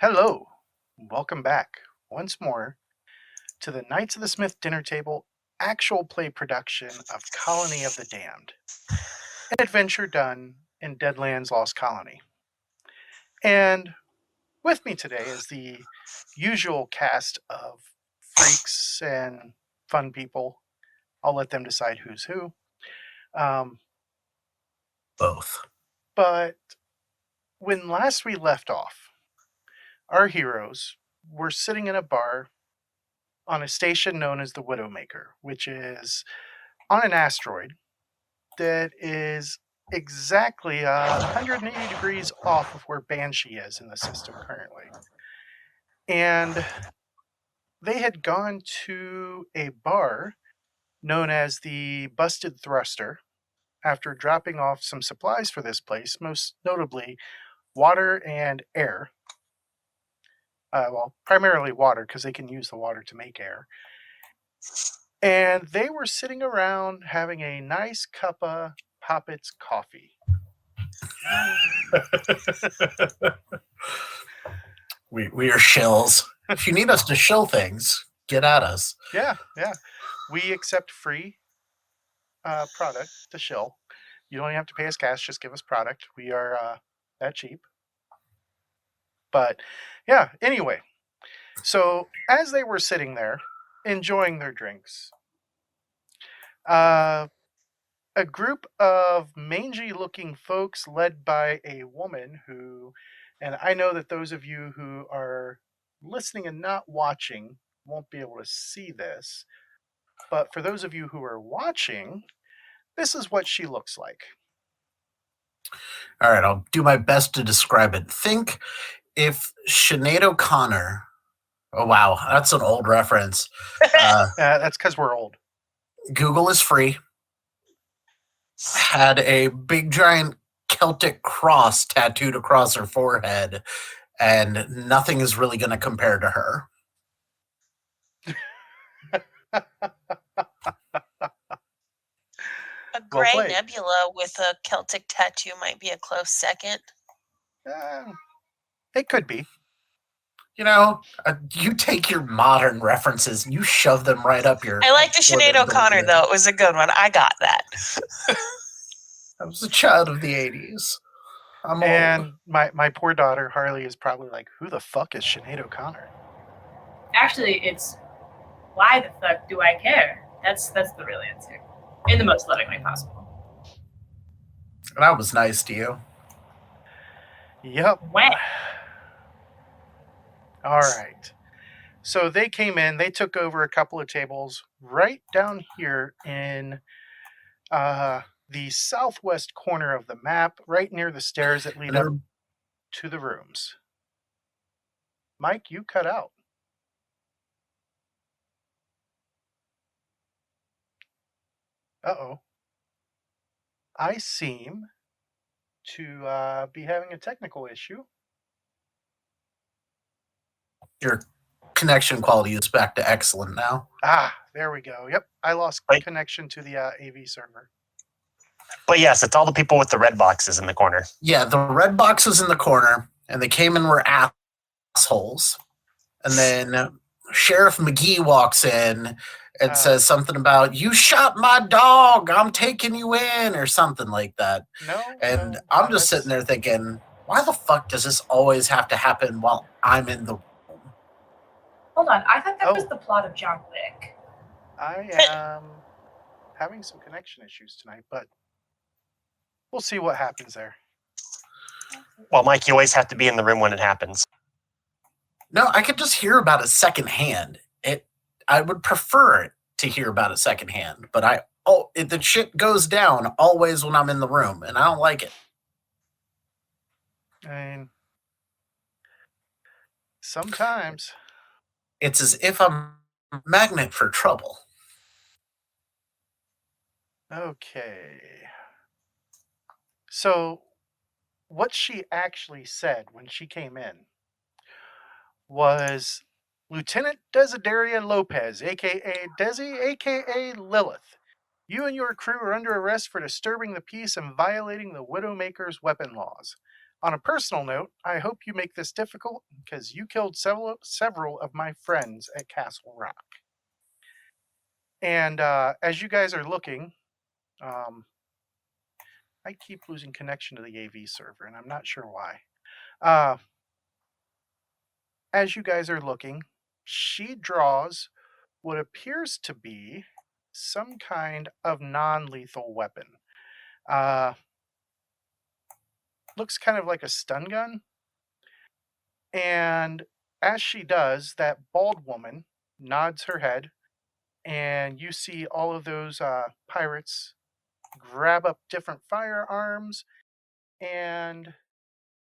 Hello, welcome back once more to the Knights of the Smith dinner table actual play production of Colony of the Damned, an adventure done in Deadlands Lost Colony. And with me today is the usual cast of freaks and fun people. I'll let them decide who's who. Both. But when last we left off, our heroes were sitting in a bar on a station known as the Widowmaker, which is on an asteroid that is exactly 180 degrees off of where Banshee is in the system currently. And they had gone to a bar known as the Busted Thruster after dropping off some supplies for this place, most notably water and air. Well, primarily water, because they can use the water to make air. And they were sitting around having a nice cup of Poppets coffee. We are shills. If you need us to shill things, get at us. Yeah. We accept free product to shill. You don't even have to pay us cash, just give us product. We are that cheap. But yeah, anyway. So as they were sitting there, enjoying their drinks, a group of mangy-looking folks led by a woman who, and I know that those of you who are listening and not watching won't be able to see this, but for those of you who are watching, this is what she looks like. All right, I'll do my best to describe it. Think if Sinead O'Connor, oh wow, that's an old reference. That's because we're old. Google is free. Had a big giant Celtic cross tattooed across her forehead, and nothing is really going to compare to her. A gray nebula with a Celtic tattoo might be a close second. It could be. You know, you take your modern references and you shove them right up your... I like the Sinead O'Connor, though. It was a good one. I got that. I was a child of the 80s. I'm and old. My poor daughter, Harley, is probably like, who the fuck is Sinead O'Connor? Actually, it's why the fuck do I care? That's the real answer. In the most loving way possible. And I was nice to you. Yep. When? All right. So they came in, they took over a couple of tables right down here in the southwest corner of the map, right near the stairs that lead up to the rooms. Mike, you cut out. Uh-oh. I seem to be having a technical issue. Your connection quality is back to excellent now. There we go. Yep, I lost connection to the AV server. But yes, it's all the people with the red boxes in the corner. Yeah, the red boxes in the corner, and they came and were assholes. And then Sheriff McGee walks in and says something about, you shot my dog, I'm taking you in, or something like that. And I'm just sitting there thinking, why the fuck does this always have to happen while I'm in the room? Hold on, I thought that was the plot of John Wick. I am having some connection issues tonight, but we'll see what happens there. Well, Mike, you always have to be in the room when it happens. No, I could just hear about it secondhand. I would prefer it to hear about it secondhand, but the shit goes down always when I'm in the room, and I don't like it. I mean, sometimes it's as if I'm a magnet for trouble. Okay. So, what she actually said when she came in was, Lieutenant Desideria Lopez, a.k.a. Desi, a.k.a. Lilith, you and your crew are under arrest for disturbing the peace and violating the Widowmaker's weapon laws. On a personal note, I hope you make this difficult because you killed several of my friends at Castle Rock. And as you guys are looking, I keep losing connection to the AV server, and I'm not sure why. As you guys are looking, she draws what appears to be some kind of non-lethal weapon. Looks kind of like a stun gun. And as she does, that bald woman nods her head, and you see all of those pirates grab up different firearms, and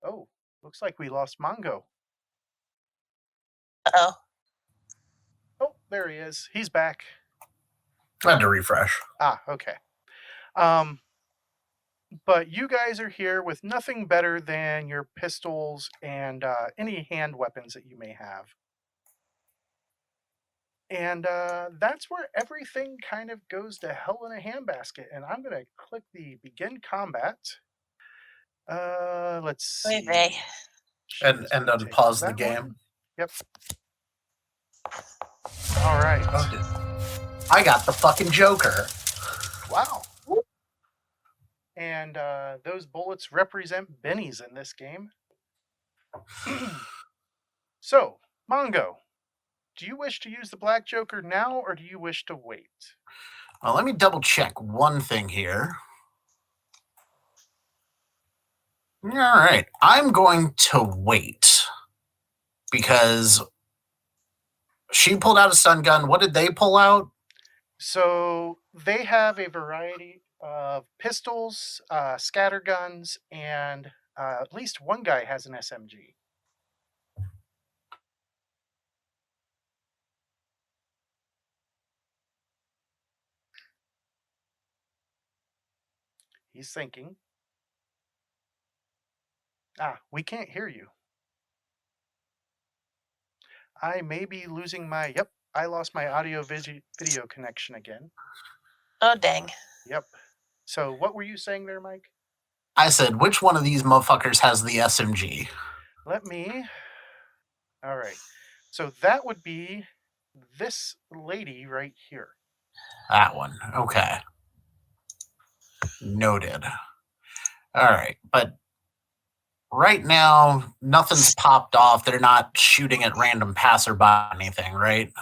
oh, looks like we lost Mongo. Uh-oh. Oh, there he is. He's back. I had to refresh. Ah, okay. But you guys are here with nothing better than your pistols and any hand weapons that you may have. And that's where everything kind of goes to hell in a handbasket. And I'm going to click the begin combat. Let's see. Oy vey. And Gonna take unpause the that game. one. Yep. All right. Oh, dude. I got the fucking Joker. Wow. And those bullets represent bennies in this game. So, Mongo, do you wish to use the Black Joker now, or do you wish to wait? Well, let me double check one thing here. All right. I'm going to wait because she pulled out a stun gun. What did they pull out? So they have a variety of pistols, scatter guns, and at least one guy has an SMG. He's thinking. Ah, we can't hear you. I may be losing my... Yep, I lost my audio-video connection again. Oh, dang. Yep. So what were you saying there, Mike? I said, which one of these motherfuckers has the SMG? Let me... All right. So that would be this lady right here. That one. Okay. Noted. All right. But right now, nothing's popped off. They're not shooting at random passerby or anything, right?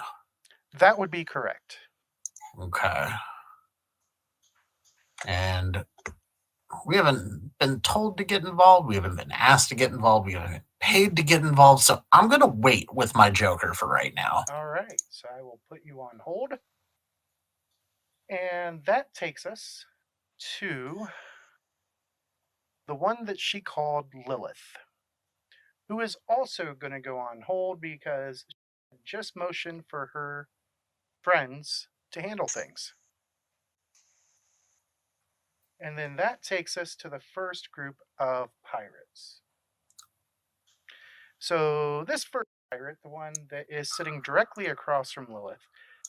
That would be correct. Okay. And we haven't been told to get involved. We haven't been asked to get involved. We haven't been paid to get involved. So I'm going to wait with my Joker for right now. All right. So I will put you on hold. And that takes us to the one that she called Lilith, who is also going to go on hold because she just motioned for her friends to handle things. And then that takes us to the first group of pirates. So this first pirate, the one that is sitting directly across from Lilith,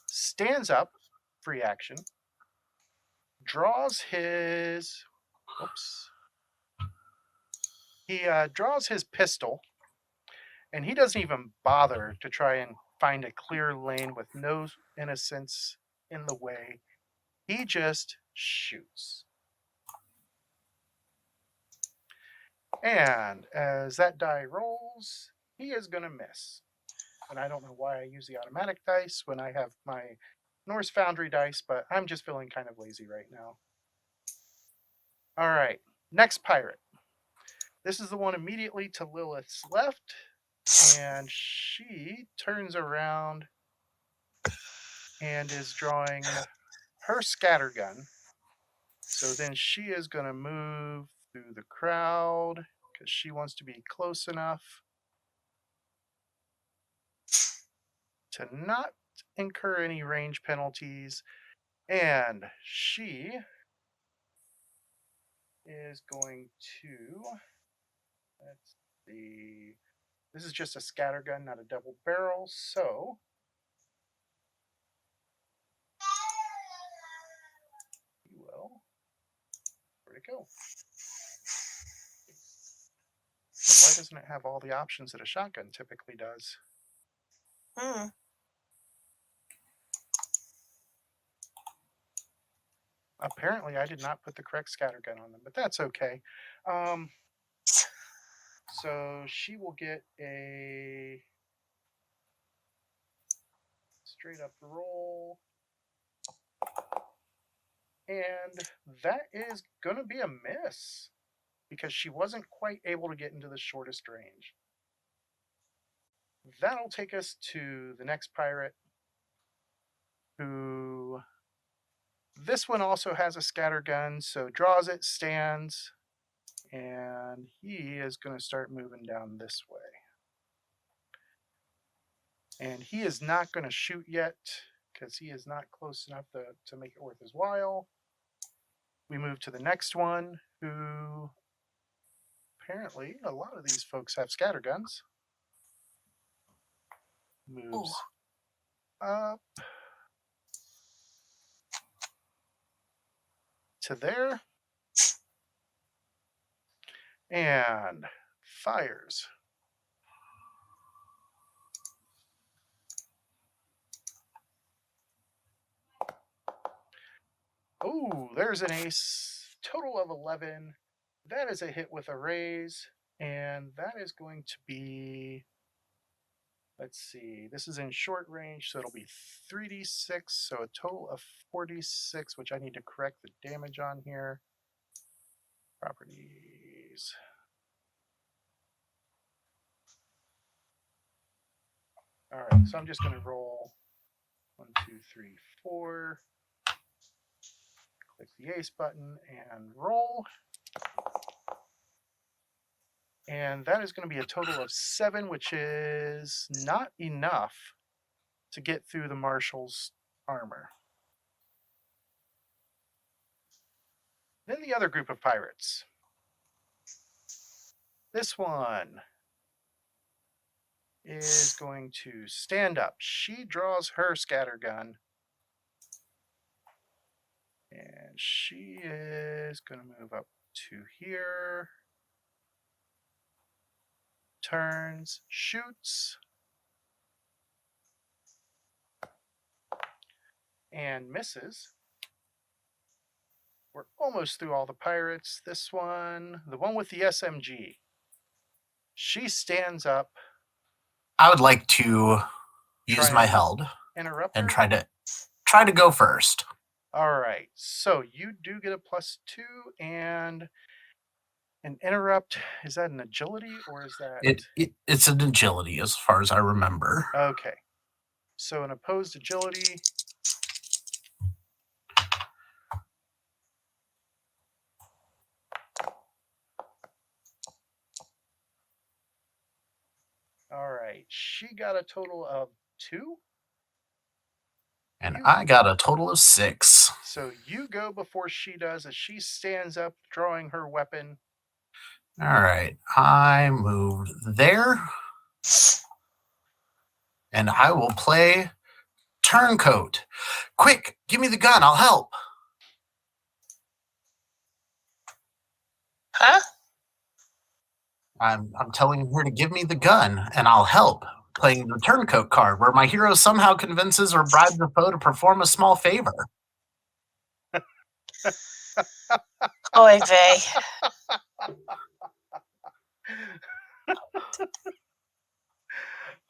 stands up, free action, draws his... Oops. He draws his pistol, and he doesn't even bother to try and find a clear lane with no innocents in the way. He just shoots. And as that die rolls, he is going to miss. And I don't know why I use the automatic dice when I have my Norse Foundry dice, but I'm just feeling kind of lazy right now. All right, next pirate. This is the one immediately to Lilith's left, and she turns around and is drawing her scattergun. So then she is going to move through the crowd because she wants to be close enough to not incur any range penalties. And she is going to, let's see, this is just a scattergun, not a double barrel, so you will, where'd it go? Why doesn't it have all the options that a shotgun typically does? Hmm. Apparently, I did not put the correct scattergun on them, but that's okay. So she will get a straight up roll. And that is going to be a miss because she wasn't quite able to get into the shortest range. That'll take us to the next pirate, who this one also has a scattergun, so draws it, stands, and he is going to start moving down this way. And he is not going to shoot yet because he is not close enough to make it worth his while. We move to the next one, who apparently a lot of these folks have scatterguns. Moves up to there and fires. Oh, there's an ace. Total of 11. That is a hit with a raise, and that is going to be, let's see, this is in short range, so it'll be 3d6, so a total of 46, which I need to correct the damage on here. Properties. All right, so I'm just going to roll 1, 2, 3, 4. Click the ace button and roll. And that is going to be a total of 7, which is not enough to get through the marshal's armor. Then the other group of pirates. This one is going to stand up. She draws her scattergun. And she is going to move up to here. Turns, shoots. And misses. We're almost through all the pirates. This one, the one with the SMG. She stands up. I would like to use my and held interrupt and her. try to go first. All right. So you do get a +2 and an interrupt. Is that an agility or is that? It's an agility as far as I remember. Okay. So an opposed agility. All right. She got a total of 2. And I got a total of 6. So you go before she does as she stands up, drawing her weapon. All right. I moved there. And I will play Turncoat. Quick, give me the gun. I'll help. Huh? I'm telling her to give me the gun, and I'll help. Playing the Turncoat card, where my hero somehow convinces or bribes the foe to perform a small favor. Oy vey.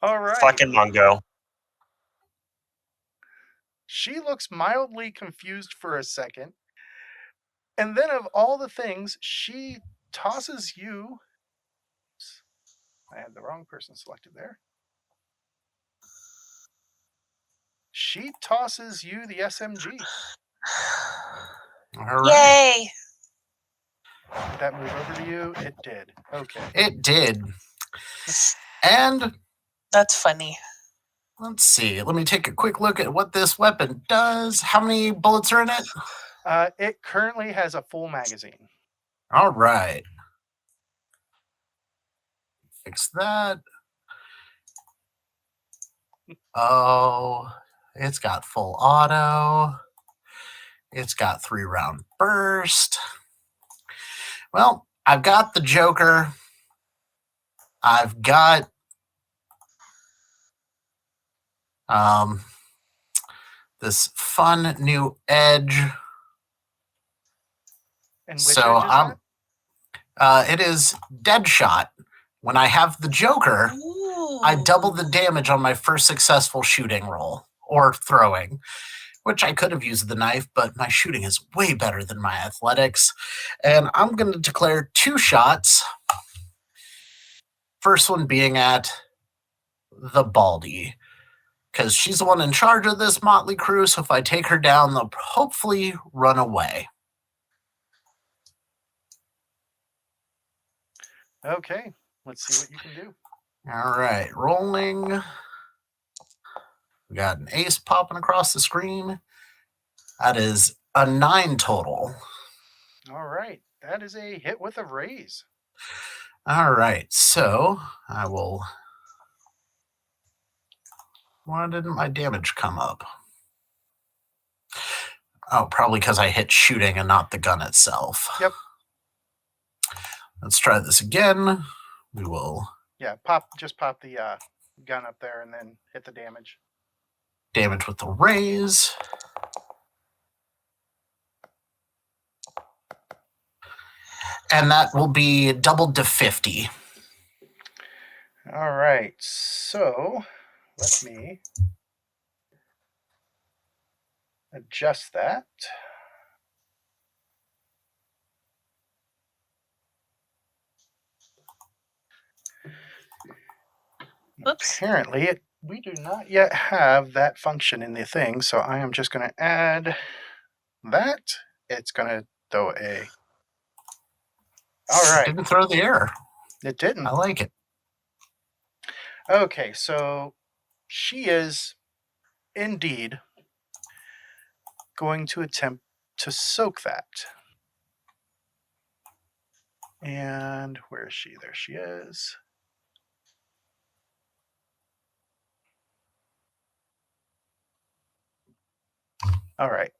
All right. Fucking Mungo. She looks mildly confused for a second. And then, of all the things, she tosses you. Oops, I had the wrong person selected there. She tosses you the SMG. All right. Yay! Did that move over to you? It did. Okay. It did. And That's funny. let's see. Let me take a quick look at what this weapon does. How many bullets are in it? It currently has a full magazine. All right. Fix that. Oh, it's got full auto. It's got 3-round burst. Well, I've got the Joker. I've got this fun new edge. And which So edge is that? It is Deadshot. When I have the Joker, I double the damage on my first successful shooting roll or throwing, which I could have used the knife, but my shooting is way better than my athletics. And I'm going to declare 2 shots. First one being at the Baldy, because she's the one in charge of this motley crew. So if I take her down, they'll hopefully run away. Okay, let's see what you can do. All right, rolling. We got an ace popping across the screen. That is a 9 total. All right, that is a hit with a raise. All right, so I will. Why didn't my damage come up? Oh, probably because I hit shooting and not the gun itself. Yep. Let's try this again. We will Yeah, just pop the gun up there and then hit the damage. damage with the raise. And that will be doubled to 50. All right, so let me adjust that. Oops. Apparently, we do not yet have that function in the thing, so I am just going to add that. It's going to throw a... All right. Didn't throw the error. It didn't. I like it. Okay, so she is indeed going to attempt to soak that. And where is she? There she is. All right.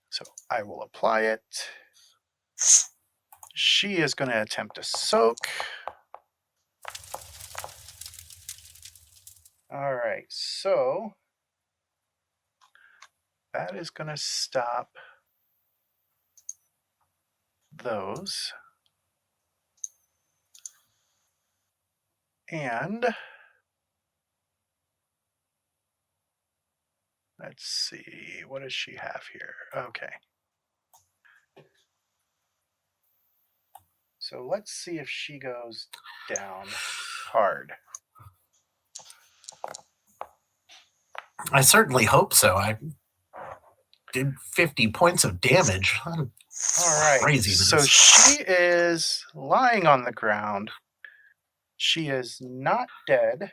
So I will apply it. She is going to attempt to soak. All right, so that is going to stop those. And let's see, what does she have here? Okay. So let's see if she goes down hard. I certainly hope so. I did 50 points of damage. All right. Craziness. So she is lying on the ground. She is not dead,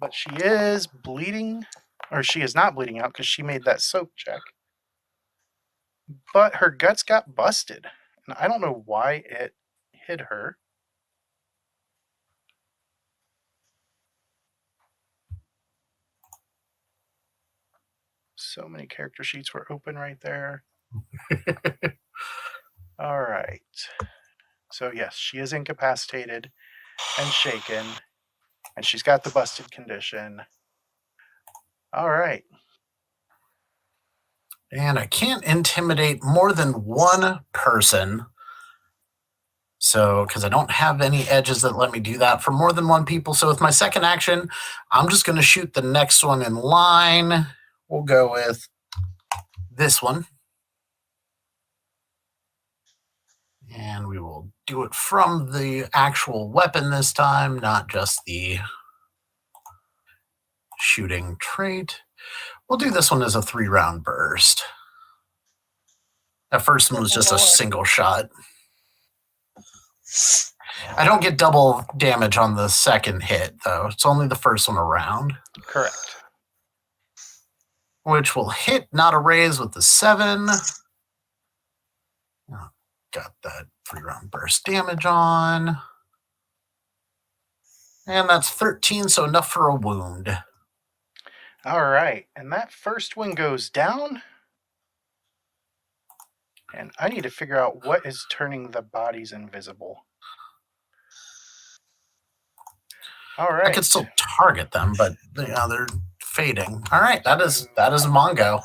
but she is bleeding, or she is not bleeding out because she made that soak check. But her guts got busted. And I don't know why it hit her. So many character sheets were open right there. All right. So yes, she is incapacitated and shaken, and she's got the busted condition. All right. And I can't intimidate more than one person. So, because I don't have any edges that let me do that for more than one people. So with my second action, I'm just going to shoot the next one in line. We'll go with this one. And we will do it from the actual weapon this time, not just the shooting trait. We'll do this one as a 3-round burst. That first one was just a single shot. I don't get double damage on the second hit, though. It's only the first one around. Correct. Which will hit, not a raise, with the 7. Oh, got that 3-round burst damage on. And that's 13, so enough for a wound. All right. And that first one goes down. And I need to figure out what is turning the bodies invisible. All I right. could still target them, but they're fading. All right, that is Mongo.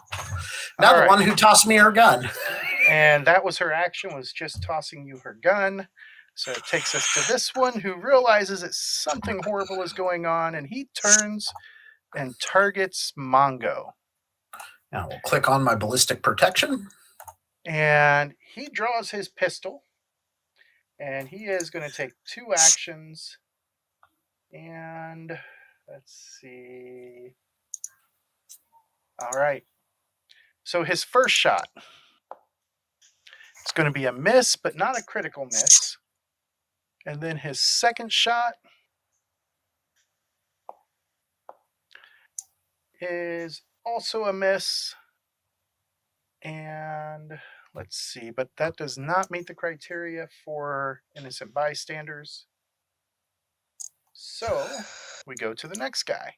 Now All the right. one who tossed me her gun. And that was her action, was just tossing you her gun. So it takes us to this one, who realizes that something horrible is going on, and he turns and targets Mongo. Now we'll click on my ballistic protection. And he draws his pistol, and he is going to take 2 actions. And let's see. All right. So his first shot, it's going to be a miss, but not a critical miss. And then his second shot is also a miss. And let's see, but that does not meet the criteria for innocent bystanders. So we go to the next guy,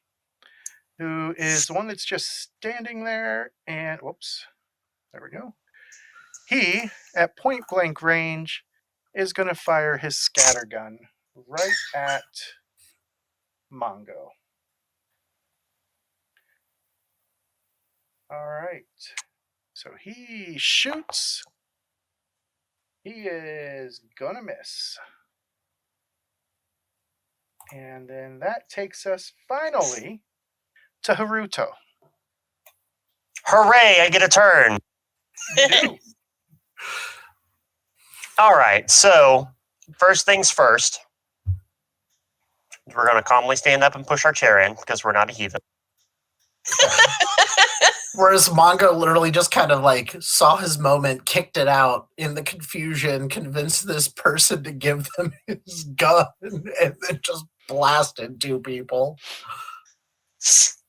who is the one that's just standing there. And whoops, there we go. He, at point blank range, is going to fire his scatter gun right at Mongo. All right. So he shoots. He is going to miss. And then that takes us finally to Haruto. Hooray! I get a turn. You do. All right. So first things first, we're going to calmly stand up and push our chair in because we're not a heathen. Whereas Mongo literally just kind of like saw his moment, kicked it out in the confusion, convinced this person to give them his gun, and then just blasted 2 people. It's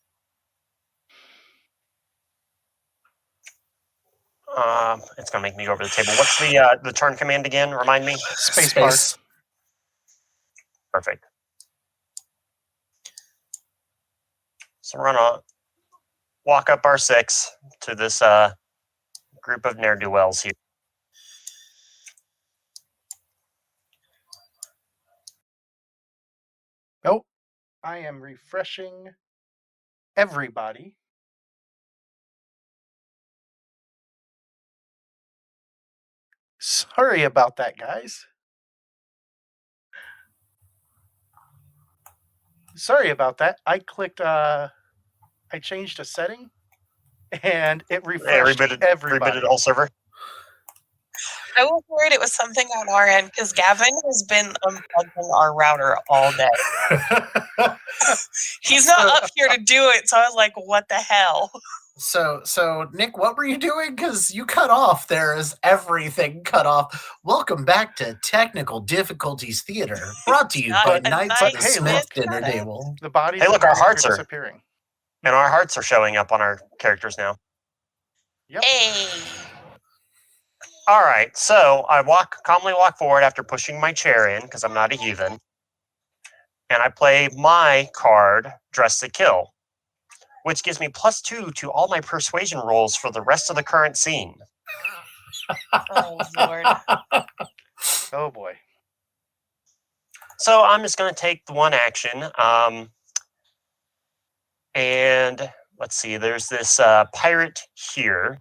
going to make me go over the table. What's the turn command again? Remind me. Spacebar. Perfect. So we're going to walk up our 6 to this group of ne'er-do-wells here. Nope. I am refreshing everybody. Sorry about that, guys. Sorry about that. I clicked, I changed a setting, and it refreshed everybody. Rebooted all server. I was worried it was something on our end because Gavin has been unplugging our router all day. He's not up here to do it, so I was like, what the hell? So Nick, what were you doing? Because you cut off. There is everything cut off. Welcome back to Technical Difficulties Theater, brought to you by Not a Knights of the nice Smith bit Dinner cut out. Table. The bodies Hey, look, of our the hearts are disappearing. And our hearts are showing up on our characters now. Yep. Hey. All right, so I calmly walk forward after pushing my chair in because I'm not a heathen, and I play my card, Dress to Kill, which gives me +2 to all my persuasion rolls for the rest of the current scene. Oh, Lord. Oh boy. So I'm just going to take the one action, and let's see. There's this pirate here.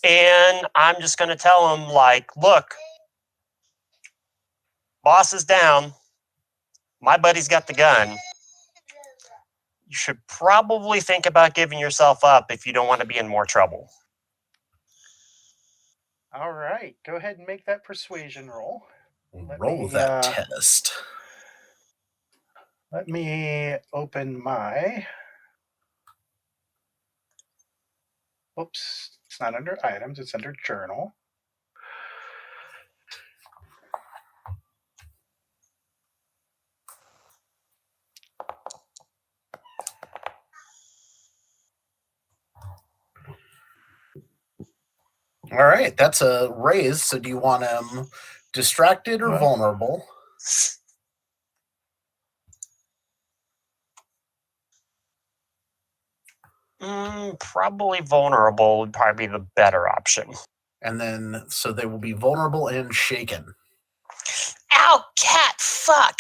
And I'm just going to tell him, like, look, boss is down. My buddy's got the gun. You should probably think about giving yourself up if you don't want to be in more trouble. All right. Go ahead and make that persuasion roll. Roll that test. Let me open my... Oops. It's not under items. It's under journal. All right, that's a raise. So do you want him distracted or vulnerable? Probably vulnerable would probably be the better option. And then, so they will be vulnerable and shaken. Ow, cat, fuck.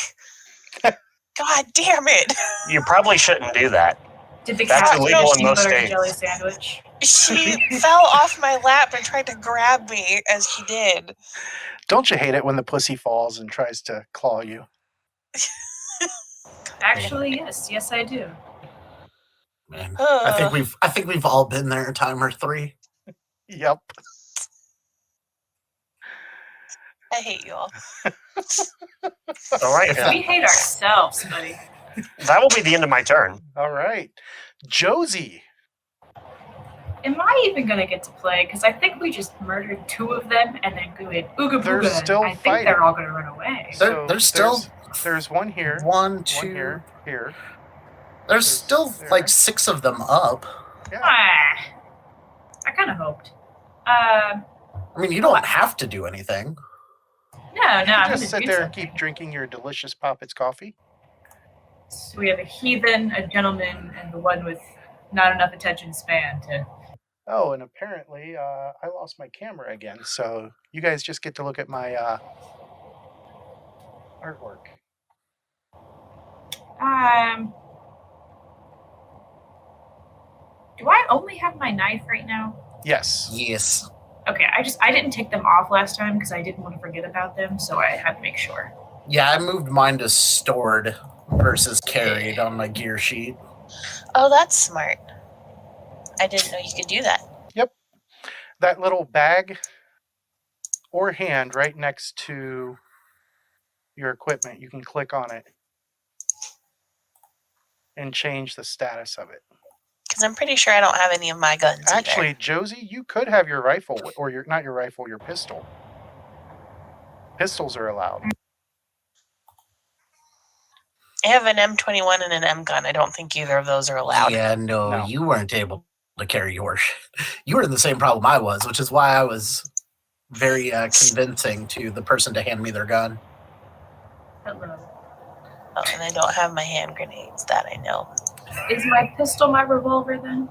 God damn it. You probably shouldn't do that. Did the That's cat illegal eat a in peanut most butter and jelly states. sandwich? She fell off my lap and tried to grab me as she did. Don't you hate it when the pussy falls and tries to claw you? Actually, yes, I do. Man, I think we've all been there a time or three. Yep. I hate you all. All right, We hate ourselves, buddy. that will be the end of my turn. All right. Josie. Am I even gonna get to play? Because I think we just murdered 2 of them and then go in ooga They're booga. still I think fighting. they're all gonna run away. There's still there's one here. one, two. One here. Here. There's still there. like 6 of them up. Yeah. Ah, I kind of hoped. I mean, you don't have to do anything. No, You can I'm just gonna sit do there and something. keep drinking your delicious Poppets coffee. So we have a heathen, a gentleman, and the one with not enough attention span to. Oh, and apparently I lost my camera again, so you guys just get to look at my artwork. Do I only have my knife right now? Yes. Yes. Okay, I didn't take them off last time because I didn't want to forget about them, so I had to make sure. Yeah, I moved mine to stored versus carried on my gear sheet. Oh, that's smart. I didn't know you could do that. Yep. That little bag or hand right next to your equipment, you can click on it and change the status of it. Because I'm pretty sure I don't have any of my guns Actually, either. Josie, you could have your rifle, or not your rifle, your pistol. Pistols are allowed. I have an M21 and an M gun. I don't think either of those are allowed. Yeah, no, No. you weren't able to carry yours. You were in the same problem I was, which is why I was very convincing to the person to hand me their gun. Hello. Oh, and I don't have my hand grenades. That I know. Is my pistol my revolver then?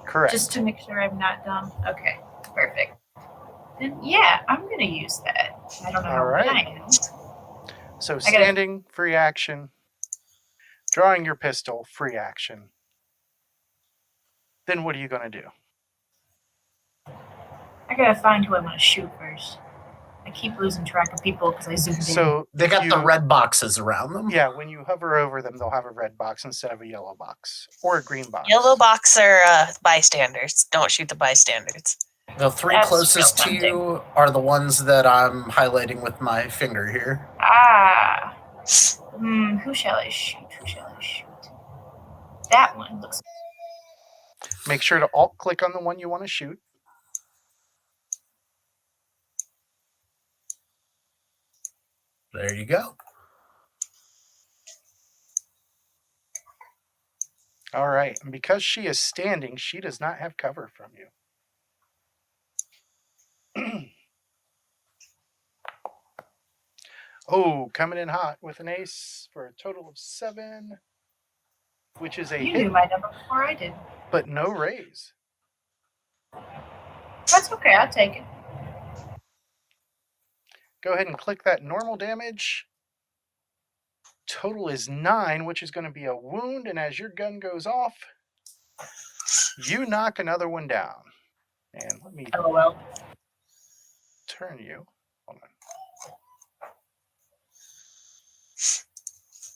Correct. Just to make sure I'm not dumb? Okay, perfect. Then yeah, I'm gonna use that. I don't know All how right. I am. So standing, free action. Drawing your pistol, free action. Then what are you going to do? I gotta find who I want to shoot first. I keep losing track of people because I zoomed in. So They got the you- red boxes around them. Yeah, when you hover over them, they'll have a red box instead of a yellow box or a green box. Yellow box are bystanders. Don't shoot the bystanders. The 3 That's closest to real you are the ones that I'm highlighting with my finger here. Ah. Who shall I shoot? Who shall I shoot? That one looks. Make sure to alt click on the one you want to shoot. There you go. All right. And because she is standing, she does not have cover from you. Oh, coming in hot with an ace for a total of 7, which is a You hit, knew my number before I did. but no raise. That's okay. I'll take it. Go ahead and click that normal damage. Total is 9, which is going to be a wound. And as your gun goes off, you knock another one down. And let me LOL. turn you. Hold on.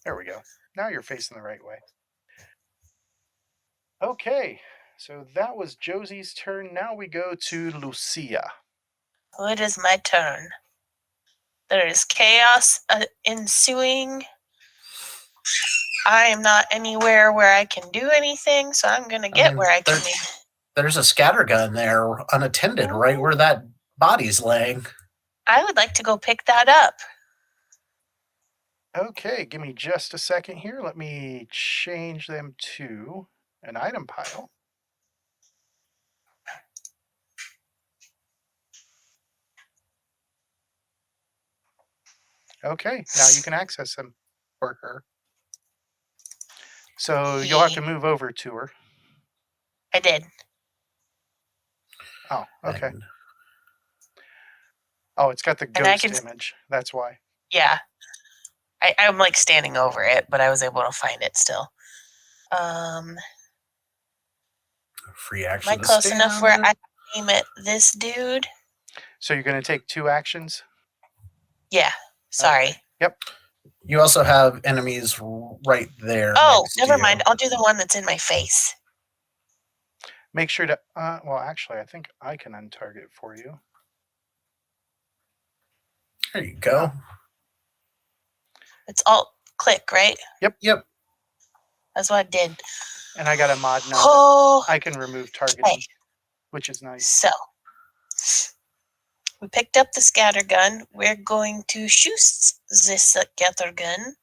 There we go. Now you're facing the right way. Okay, so that was Josie's turn. Now we go to Lucia. Oh, it is my turn. There is chaos ensuing. I am not anywhere where I can do anything, so I'm gonna get where I can. There's a scatter gun there, unattended, right where that body's laying. I would like to go pick that up. Okay, give me just a second here. Let me change them to an item pile. Okay, now you can access them for her. So you'll have to move over to her. I did. Oh, okay. And Oh, it's got the And I ghost can- image. That's why. Yeah. I'm like standing over it, but I was able to find it still. Free Am action I to close stand. enough where I can aim at this dude? So you're going to take 2 actions? Yeah. Sorry. Okay. Yep. You also have enemies right there. Oh, next to never you. mind. I'll do the one that's in my face. Make sure to, well, actually, I think I can untarget it for you. There you go. It's alt click, right? Yep. That's what I did. And I got a mod now Oh, that I can remove targeting, okay. which is nice. So we picked up the scatter gun. We're going to shoot this scatter gun.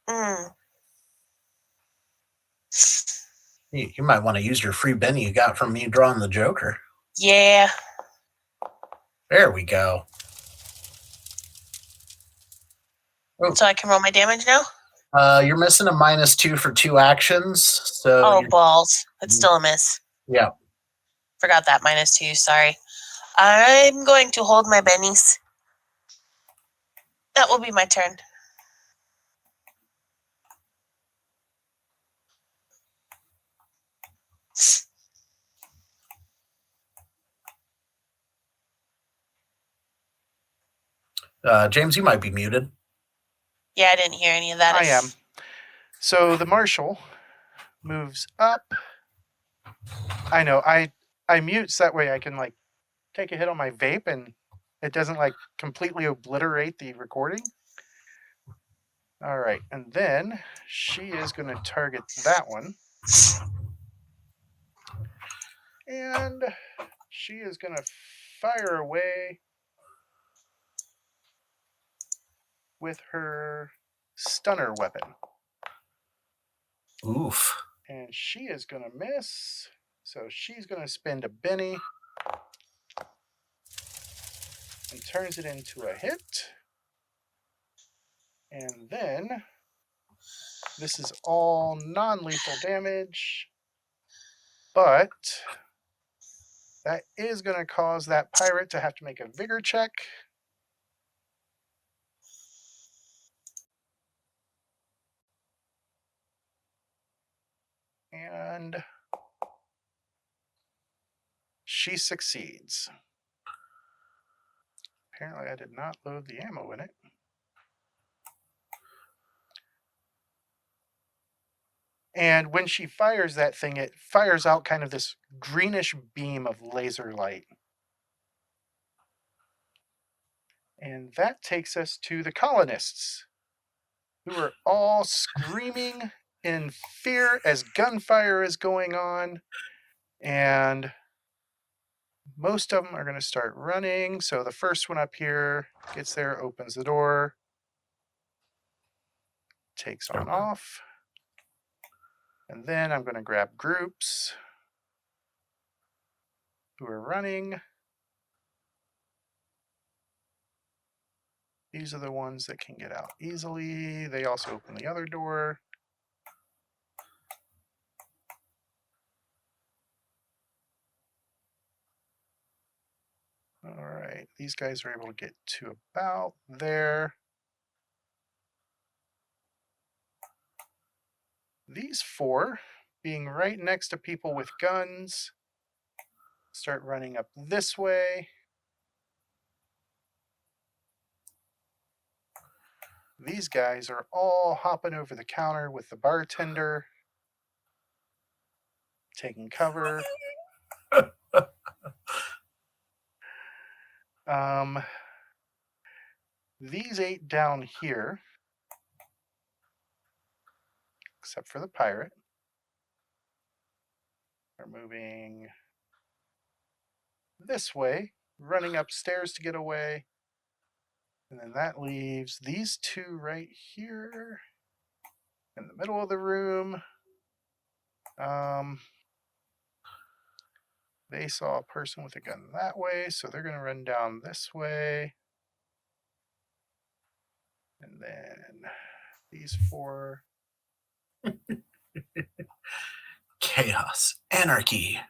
Mm. You might want to use your free Benny you got from me drawing the Joker. Yeah. There we go. So I can roll my damage now? You're missing a -2 for 2 actions. So Oh, balls. It's still a miss. yeah. Forgot that. -2. Sorry. I'm going to hold my bennies. That will be my turn. James, you might be muted. Yeah, I didn't hear any of that. I am. So the marshal moves up. I know. I mute so that way I can like take a hit on my vape and it doesn't like completely obliterate the recording. All right, and then she is going to target that one. And she is going to fire away with her stunner weapon. Oof. And she is going to miss. So she's going to spend a Benny and turns it into a hit. And then this is all non-lethal damage, but that is going to cause that pirate to have to make a vigor check. And she succeeds. Apparently I did not load the ammo in it. And when she fires that thing, it fires out kind of this greenish beam of laser light. And that takes us to the colonists, who are all screaming in fear as gunfire is going on. And most of them are going to start running. So the first one up here gets there, opens the door, takes on off. And then I'm going to grab groups who are running. These are the ones that can get out easily. They also open the other door. All right, these guys are able to get to about there. These 4, being right next to people with guns, start running up this way. These guys are all hopping over the counter with the bartender, taking cover. These 8 down here, except for the pirate, are moving this way, running upstairs to get away. And then that leaves these 2 right here in the middle of the room. They saw a person with a gun that way, so they're going to run down this way. And then these 4. Chaos. Anarchy.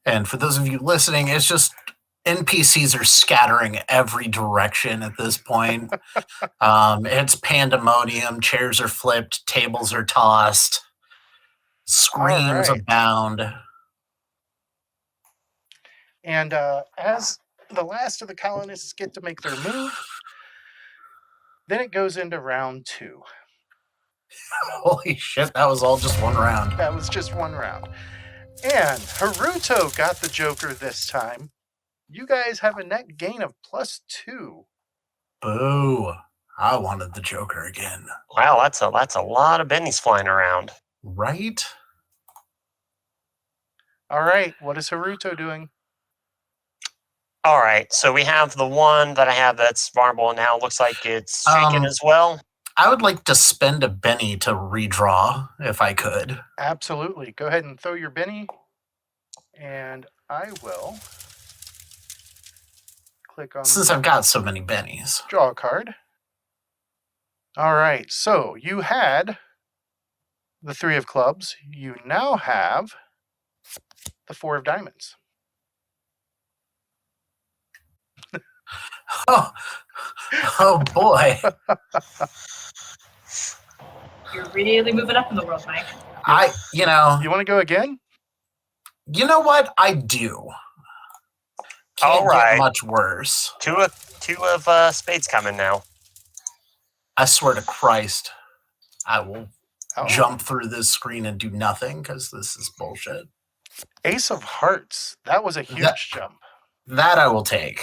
And for those of you listening, it's just NPCs are scattering every direction at this point. It's pandemonium. Chairs are flipped. Tables are tossed. Screams right. abound. And as the last of the colonists get to make their move, then it goes into round 2. Holy shit, that was all just one round. That was just one round. And Haruto got the Joker this time. You guys have a net gain of +2. Boo. I wanted the Joker again. Wow, that's a lot of bennies flying around. Right? All right, what is Haruto doing? All right, so we have the one that I have that's vulnerable now. Looks like it's shaken as well. I would like to spend a Benny to redraw, if I could. Absolutely. Go ahead and throw your Benny. And I will click on... Since I've got so many Bennies. Draw a card. All right, so you had the 3 of clubs. You now have the 4 of diamonds. Oh boy. You're really moving up in the world, Mike. You want to go again? You know what? I do. Can't get much worse. Two of spades coming now. I swear to Christ, I will jump through this screen and do nothing because this is bullshit. Ace of hearts. That was a huge jump. That I will take.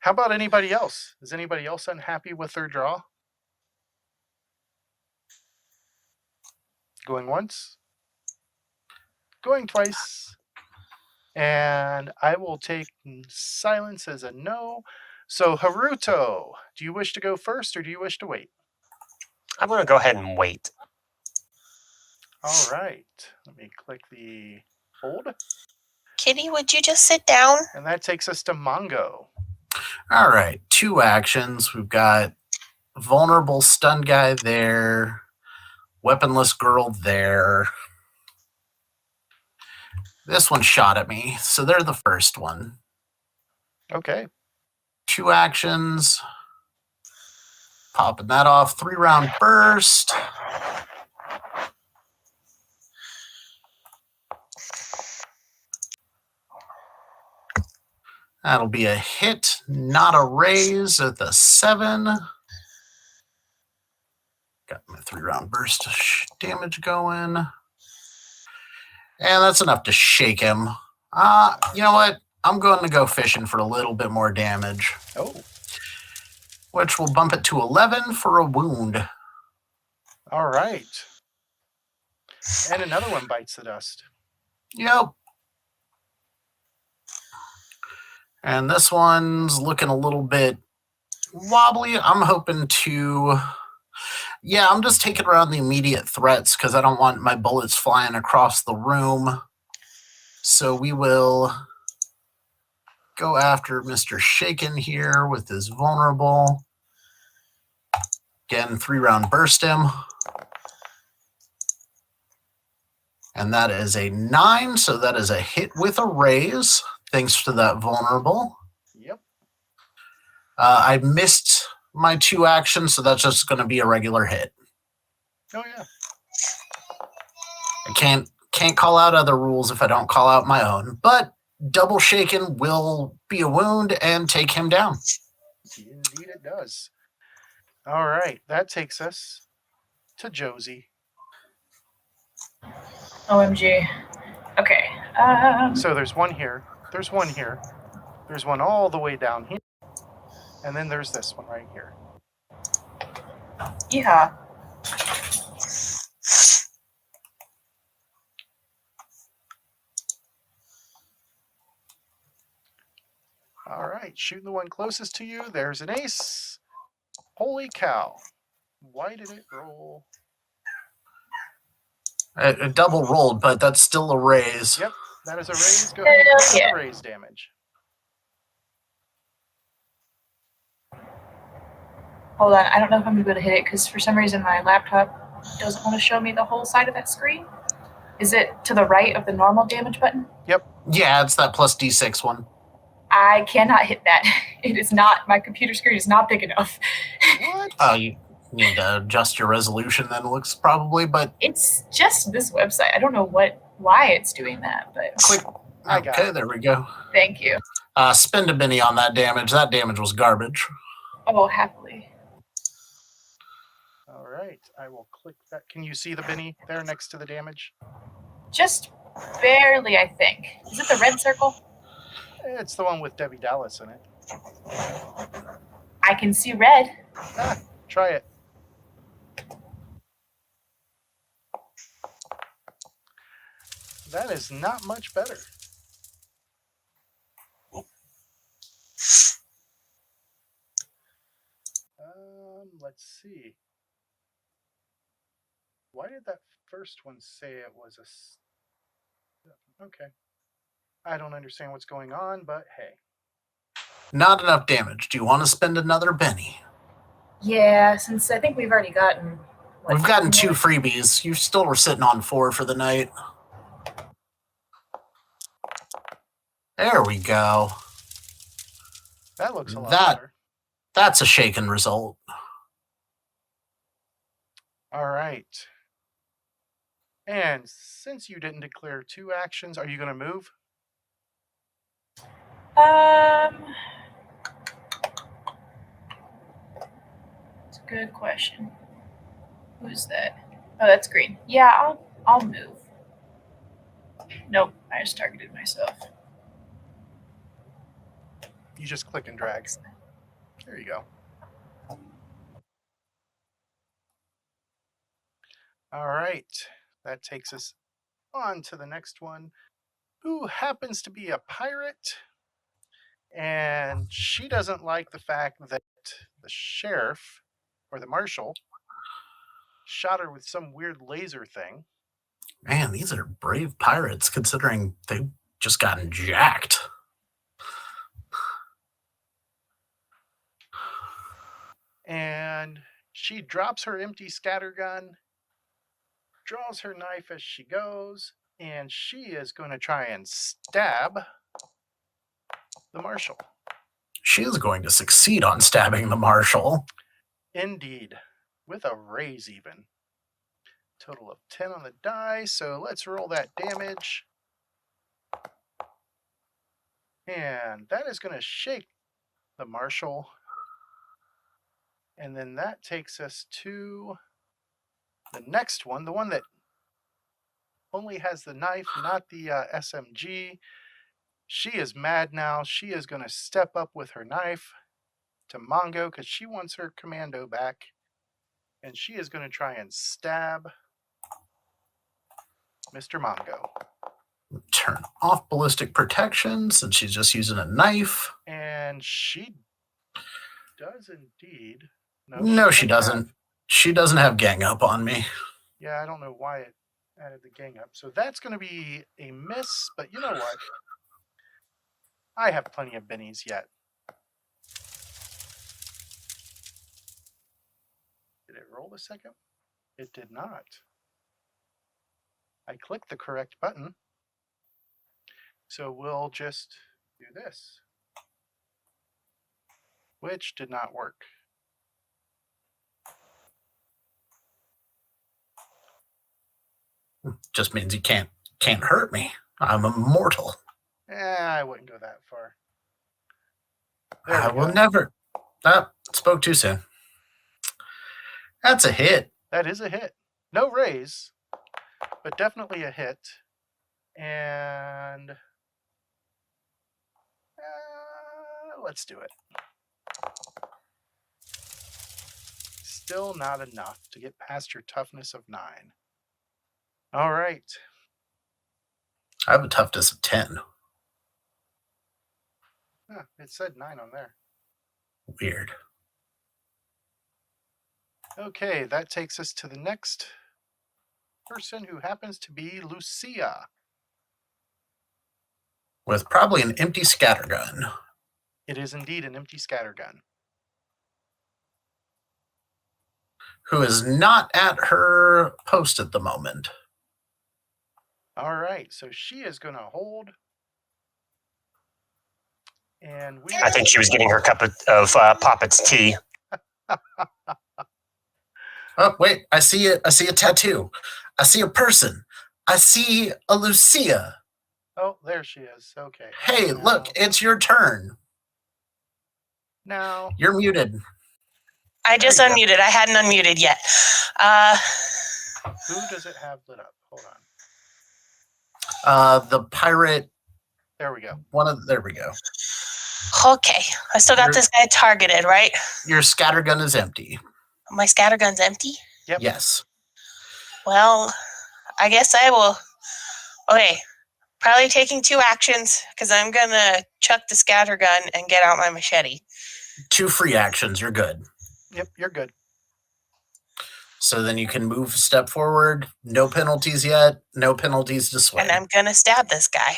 How about anybody else? Is anybody else unhappy with their draw? Going once. Going twice. And I will take silence as a no. So, Haruto, do you wish to go first or do you wish to wait? I'm going to go ahead and wait. All right. Let me click the hold. Kitty, would you just sit down? And that takes us to Mongo. All right. 2 actions. We've got vulnerable stun guy there. Weaponless girl there. This one shot at me, so they're the first one. Okay. 2 actions. Popping that off. 3-round burst. That'll be a hit, not a raise at the 7. Got my 3-round burst damage going. And that's enough to shake him. You know what? I'm going to go fishing for a little bit more damage. Oh. Which will bump it to 11 for a wound. All right. And another one bites the dust. Yep. And this one's looking a little bit wobbly. I'm hoping to... Yeah, I'm just taking around the immediate threats because I don't want my bullets flying across the room. So we will go after Mr. Shaken here with his vulnerable. Again, 3-round burst him. And that is a 9, so that is a hit with a raise, thanks to that vulnerable. Yep. I missed my 2 actions, so that's just going to be a regular hit. Oh, yeah. I can't call out other rules if I don't call out my own, but double shaken will be a wound and take him down. Indeed it does. All right, that takes us to Josie. OMG. Okay. So there's one here. There's one here. There's one all the way down here. And then there's this one right here. Yeah. All right, shooting the one closest to you. There's an ace. Holy cow. Why did it roll? It double rolled, but that's still a raise. Yep. That is a raise. Go ahead and Hell click on yeah. the raise damage. Hold on, I don't know if I'm gonna be able to hit it because for some reason my laptop doesn't want to show me the whole side of that screen. Is it to the right of the normal damage button? Yeah, it's that plus D6 one. I cannot hit that. It is not, my computer screen is not big enough. What? Oh, you need to adjust your resolution then, looks probably, but It's just this website. I don't know why it's doing that, but click. I got Okay, it. there we go. thank you. Spend a Benny on that damage. That damage was garbage. Oh, happily. All right. I will click that. Can you see the Benny there next to the damage? Just barely, I think. Is it the red circle? It's the one with Debbie Dallas in it. I can see red. Try it. That is not much better. Let's see. Why did that first one say it was a... Okay. I don't understand what's going on, but hey. Not enough damage. Do you want to spend another Benny? Yeah, since I think we've already gotten. We've gotten 2 freebies. You still were sitting on 4 for the night. There we go. That looks a lot That- better. That's a shaken result. All right. And since you didn't declare 2 actions, are you going to move? It's a good question. Who's that? Oh, that's green. Yeah, I'll move. Nope, I just targeted myself. You just click and drag. There you go. All right. That takes us on to the next one, who happens to be a pirate. And she doesn't like the fact that the sheriff or the marshal shot her with some weird laser thing. Man, these are brave pirates considering they've just gotten jacked. And she drops her empty scattergun, draws her knife as she goes, and she is going to try and stab the marshal. She is going to succeed on stabbing the marshal. Indeed, with a raise even. Total of 10 on the die, so let's roll that damage. And that is going to shake the marshal. And then that takes us to the next one, the one that only has the knife, not the SMG. She is mad now. She is going to step up with her knife to Mongo because she wants her commando back. And she is going to try and stab Mr. Mongo. Turn off ballistic protection since she's just using a knife. And she does indeed. No, she doesn't. She doesn't have gang up on me. Yeah, I don't know why it added the gang up. So that's going to be a miss, but you know what? I have plenty of bennies yet. Did it roll a second? It did not. I clicked the correct button. So we'll just do this, which did not work. Just means you can't hurt me. I'm immortal. I wouldn't go that far. I will never. Spoke too soon. That's a hit. That is a hit. No raise, but definitely a hit. And let's do it. Still not enough to get past your toughness of 9. All right. I have a toughness of 10. Huh, it said 9 on there. Weird. Okay, that takes us to the next person, who happens to be Lucia. with probably an empty scattergun. It is indeed an empty scattergun. Who is not at her post at the moment. All right, so she is going to hold. And we. I think she was getting her cup of Poppet's tea. Oh wait, I see it. I see a tattoo. I see a person. I see a Lucia. Oh, there she is. Okay. Hey, look, it's your turn. Now. You're muted. I just There you unmuted. I hadn't unmuted yet. Who does it have lit up? Hold on. The pirate. There we go. There we go. Okay. I still got this guy targeted, right? Your scattergun is empty. My scattergun's empty? Yep. Yes. Well, I guess I will. Okay. Probably taking 2 actions because I'm going to chuck the scattergun and get out my machete. 2 free actions. You're good. Yep, you're good. So then you can move a step forward. No penalties yet. No penalties to swing. And I'm going to stab this guy.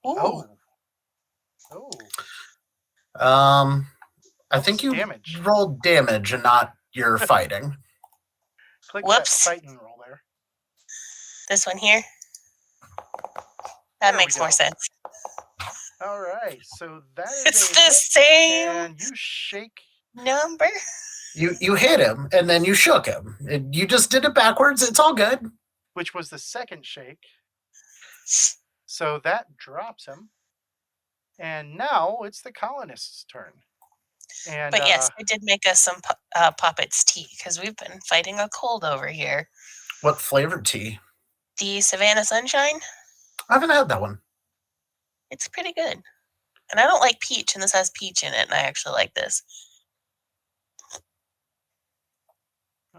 Ooh. Oh. Oh. I think you damage. rolled damage and not your fighting. Click Whoops. that fighting roll there. This one here. That There makes we go. more sense. All right, so that is It's a the hit, same and you shake. number. You hit him and then you shook him. You just did it backwards. It's all good. Which was the second shake. So that drops him. And now it's the colonist's turn. And But yes, I did make us some Poppet's tea because we've been fighting a cold over here. What flavor tea? The Savannah Sunshine, I haven't had that one. it's pretty good. And I don't like peach, and this has peach in it, and I actually like this.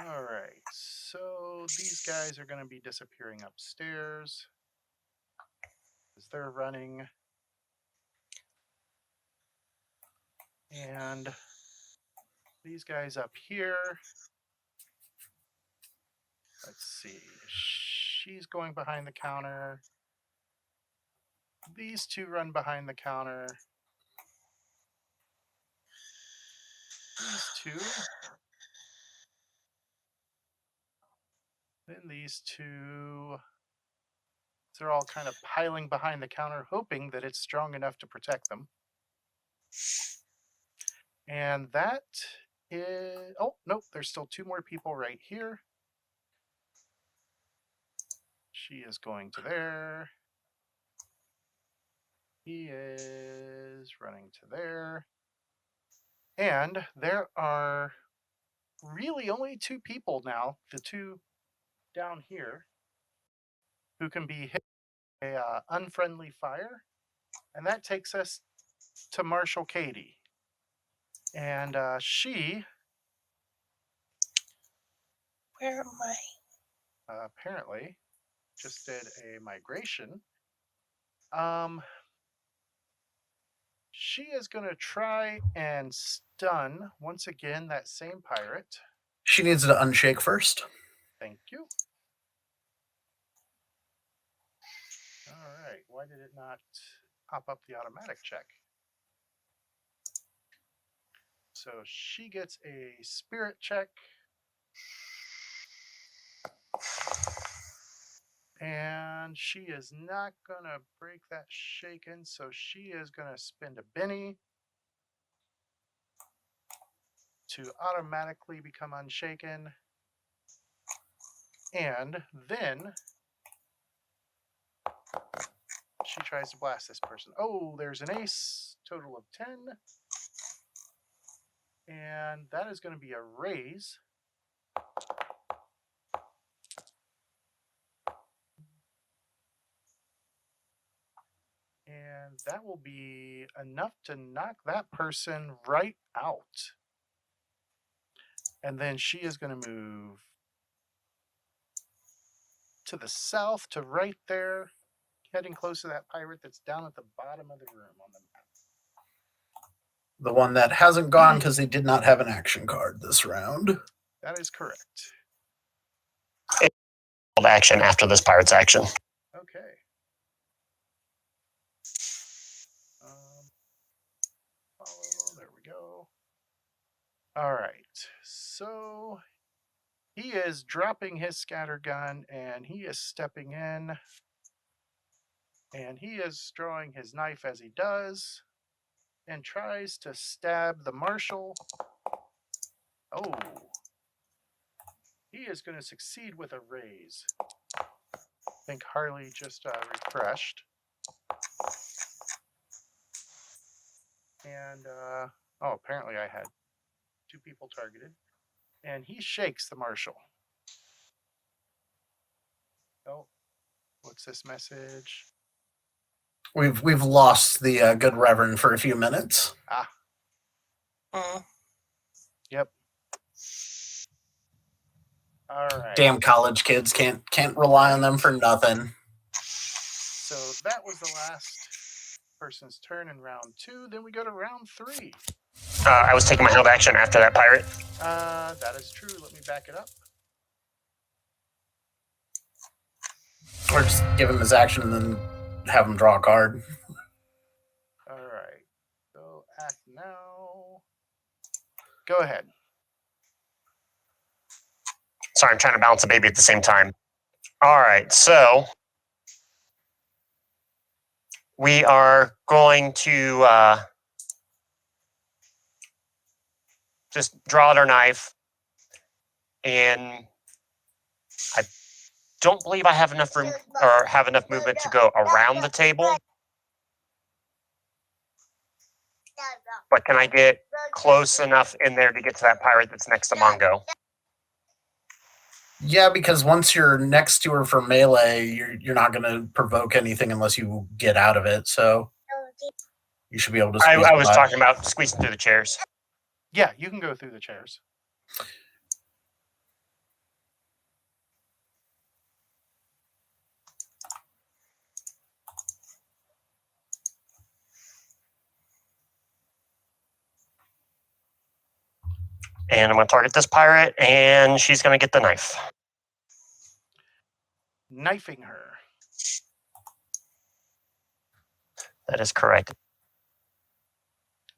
all right, so these guys are going to be disappearing upstairs as they're running. And these guys up here. Let's see. She's going behind the counter. These 2 run behind the counter. These 2. Then these 2. They're all kind of piling behind the counter, hoping that it's strong enough to protect them. And that is... Oh, nope, there's still 2 more people right here. She is going to there. He is running to there. And there are really only 2 people now, the 2 down here, who can be hit by a unfriendly fire. And that takes us to Marshall Katie. And she... Where am I? Apparently just did a migration. She is going to try and stun once again that same pirate. She needs to unshake first. Thank you. All right, why did it not pop up the automatic check? So she gets a spirit check. And she is not going to break that shaken, so she is going to spend a Benny to automatically become unshaken. And then she tries to blast this person. Oh, there's an ace, total of 10. And that is going to be a raise. And that will be enough to knock that person right out. And then she is going to move to the south to right there, heading close to that pirate that's down at the bottom of the room on the map. The one that hasn't gone because they did not have an action card this round. That is correct. Action after this pirate's action. Okay. Follow. There we go. All right. So he is dropping his scatter gun and he is stepping in. And he is drawing his knife as he does and tries to stab the marshal. Oh. He is going to succeed with a raise. I think Harley just refreshed. And, oh, apparently I had 2 people targeted. And he shakes the marshal. Oh, what's this message? We've lost the good Reverend for a few minutes. Ah. Yep. All right. Damn college kids can't rely on them for nothing. So that was the last person's turn in round 2. Then we go to round 3. I was taking my held action after that pirate. That is true. Let me back it up. Or just give him his action and then have him draw a card. All right. So act now. Go ahead. Sorry, I'm trying to balance a baby at the same time. All right, so we are going to just draw out our knife, and I don't believe I have enough room or have enough movement to go around the table. But can I get close enough in there to get to that pirate that's next to Mongo? Yeah, because once you're next to her for melee, you're not going to provoke anything unless you get out of it. So you should be able to. I was talking about squeezing through the chairs. Yeah, you can go through the chairs. And I'm going to target this pirate, and she's going to get the knife. Knifing her. That is correct.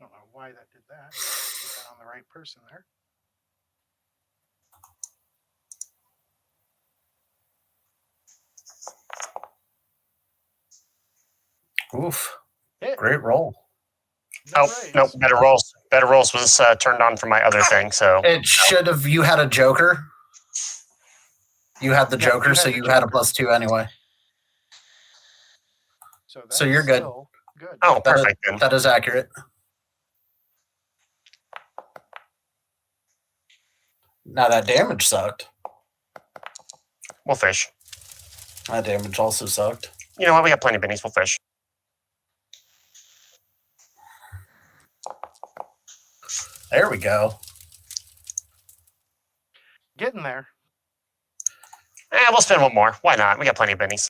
I don't know why that did that. Put that on the right person there. Oof. Hit. Great roll. No Oh, raise. no, Better Rolls. Better Rolls was turned on for my other thing, so. It should have. You had a Joker. You had the Yeah, Joker, so you had a +2 anyway. So, So you're good. Still good. Oh, perfect then. That is accurate. Now that damage sucked. We'll fish. That damage also sucked. You know what? We got plenty of bennies. We'll fish. There we go. Getting there. We'll spend one more. Why not? We got plenty of bennies.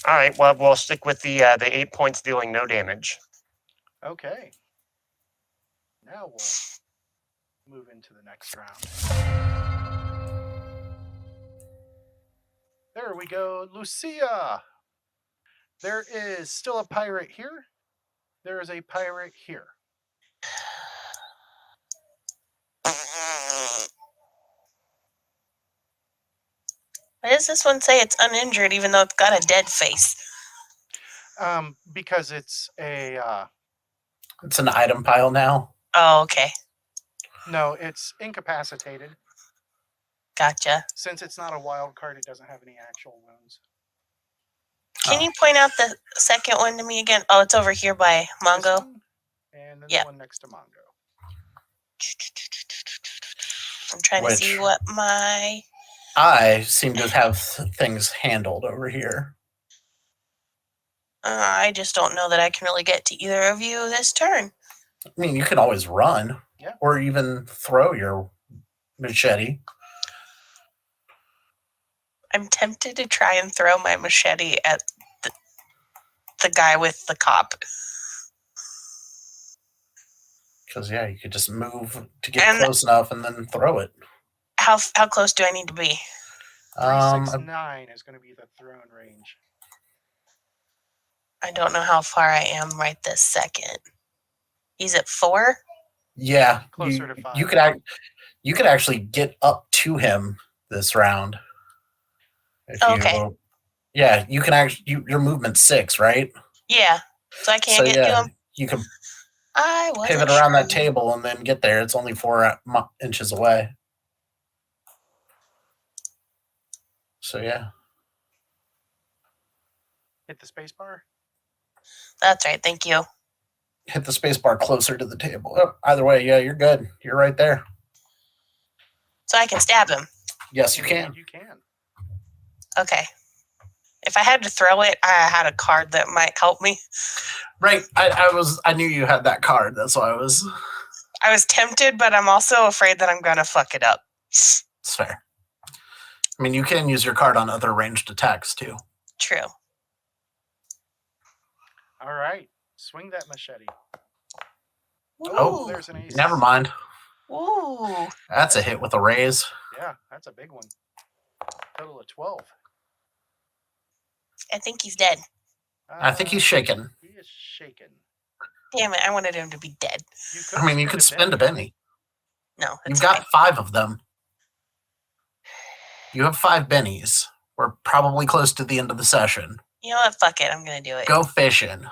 All right. Well, we'll stick with the 8 points dealing no damage. Okay. Now we'll move into the next round. There we go. Lucia. There is still a pirate here. There is a pirate here. Why does this one say it's uninjured even though it's got a dead face? Because it's a It's an item pile now. Oh, okay. no, it's incapacitated. Gotcha. Since it's not a wild card, it doesn't have any actual wounds. Can you point out the second one to me again? Oh, it's over here by This Mongo. one, and then Yep. the one next to Mongo. I'm trying to see what my... I seem to have things handled over here. I just don't know that I can really get to either of you this turn. I mean, you can always run. Yeah. Or even throw your machete. I'm tempted to try and throw my machete at the guy with the cop. Because yeah, you could just move to get And- close enough and then throw it. How close do I need to be? 369 is going to be the thrown range. I don't know how far I am right this second. He's at 4? Yeah, Closer to 5. You could actually get up to him this round. If Okay. Yeah, you can actually. Your movement's 6, right? Yeah. So I can't get to him? You can I wasn't pivot around that sure. table and then get there. It's only 4 inches away. So yeah. Hit the space bar. That's right. Thank you. Hit the space bar closer to the table. Oh, either way, yeah, you're good. You're right there. So I can stab him. Yes, you Indeed, can. You can. Okay. If I had to throw it, I had a card that might help me. Right. I knew you had that card. That's why I was. I was tempted, but I'm also afraid that I'm going to fuck it up. It's fair. I mean, you can use your card on other ranged attacks too. True. All right. Swing that machete. Oh, there's an ace. Never mind. Ooh. That's a hit with a raise. Yeah, that's a big one. Total of 12. I think he's dead. I think he's shaken. He is shaken. Damn it. I wanted him to be dead. I mean, you could spend a Benny. No, You've it's got fine. 5 of them. You have 5 bennies. We're probably close to the end of the session. You know what? Fuck it. I'm going to do it. Go fishing.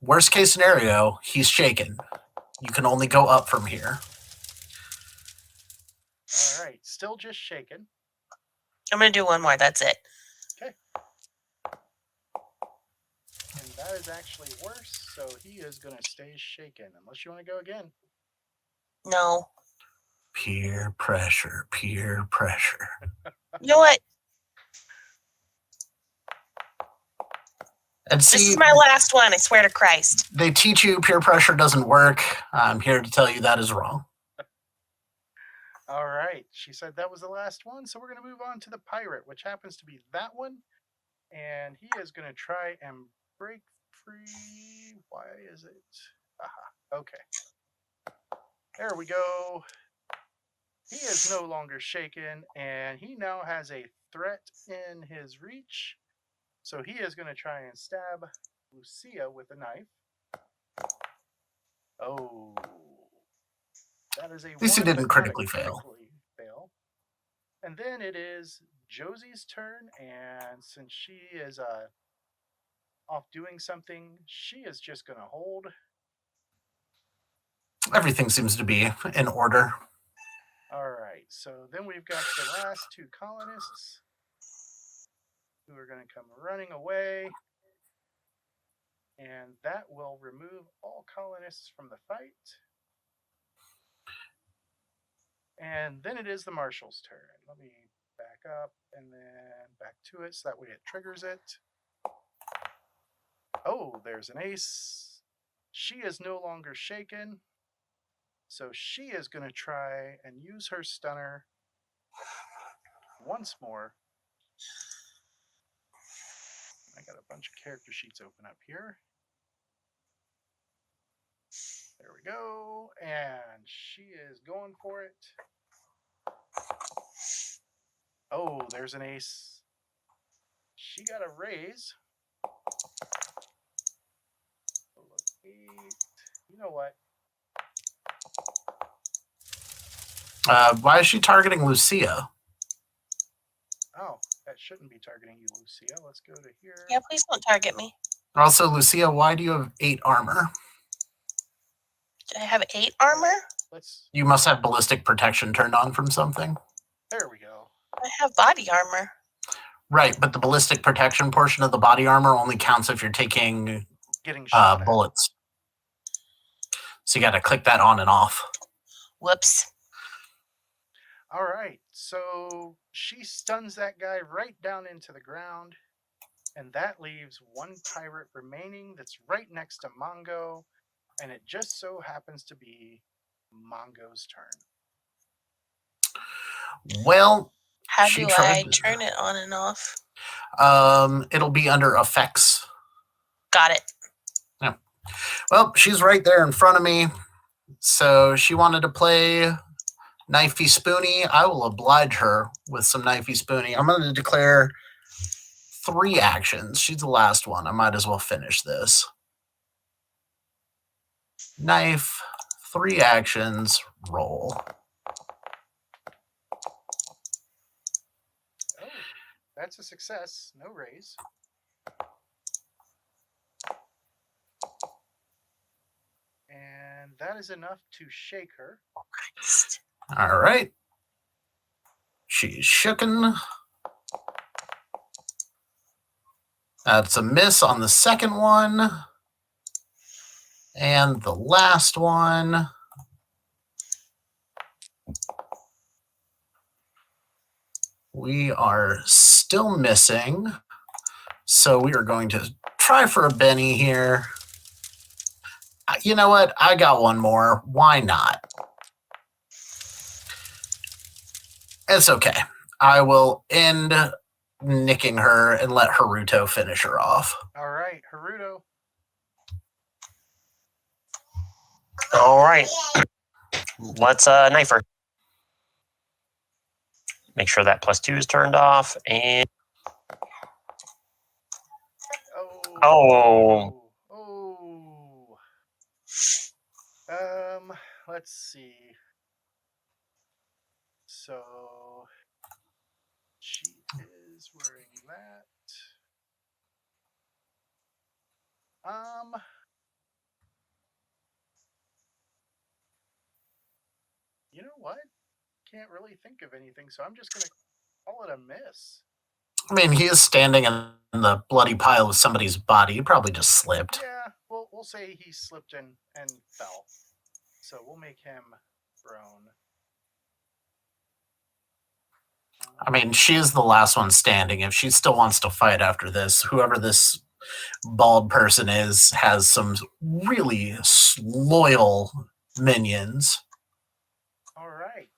Worst case scenario, he's shaken. You can only go up from here. All right. Still just shaken. I'm going to do one more. That's it. And that is actually worse, so he is going to stay shaken. Unless you want to go again. No. Peer pressure, peer pressure. You know what? And This see, is my last one. I swear to Christ. they teach you peer pressure doesn't work. I'm here to tell you that is wrong. All right. She said that was the last one, so we're going to move on to the pirate, which happens to be that one. And he is going to try and break free. Why is it? Aha. Okay. There we go. He is no longer shaken, and he now has a threat in his reach. So he is going to try and stab Lucia with a knife. Oh. That is a At least he one, didn't but not a critically fail. fail. And then it is Josie's turn, and since she is off doing something, she is just going to hold. Everything seems to be in order. All right, so then we've got the last 2 colonists who are going to come running away. And that will remove all colonists from the fight. And then it is the marshal's turn. Let me back up and then back to it so that way it triggers it. Oh, there's an ace. She is no longer shaken. So she is going to try and use her stunner once more. I got a bunch of character sheets open up here. There we go. And she is going for it. Oh, there's an ace. She got a raise. You know what? Why is she targeting Lucia? Oh, that shouldn't be targeting you, Lucia. Let's go to here. Yeah, please don't target me. Also, Lucia, why do you have 8 armor? Do I have 8 armor? Let's. You must have ballistic protection turned on from something. There we go. I have body armor. Right, but the ballistic protection portion of the body armor only counts if you're taking Getting shot at. bullets. So you got to click that on and off. Whoops. All right, so she stuns that guy right down into the ground, and that leaves 1 pirate remaining that's right next to Mongo, and it just so happens to be Mongo's turn. Well, How she do tried I turn it on and off? it'll be under effects. Got it. Well, she's right there in front of me. So she wanted to play Knifey Spoony. I will oblige her with some Knifey Spoony. I'm going to declare 3 actions. She's the last one. I might as well finish this. Knife, 3 actions, roll. Oh, that's a success. No raise. And that is enough to shake her. All right. She's shooken. That's a miss on the second one. And the last one. We are still missing. So we are going to try for a Benny here. You know what? I got one more. Why not? It's okay. I will end nicking her and let Haruto finish her off. All right, Haruto. All right. Let's knife her. Make sure that +2 is turned off. And Oh. Let's see. So she is wearing that. You know what? Can't really think of anything, so I'm just gonna call it a miss. I mean, he is standing in the bloody pile of somebody's body. He probably just slipped. Yeah, we'll say he slipped and fell. So we'll make him prone. I mean, she is the last one standing. If she still wants to fight after this, whoever this bald person is has some really loyal minions. All right.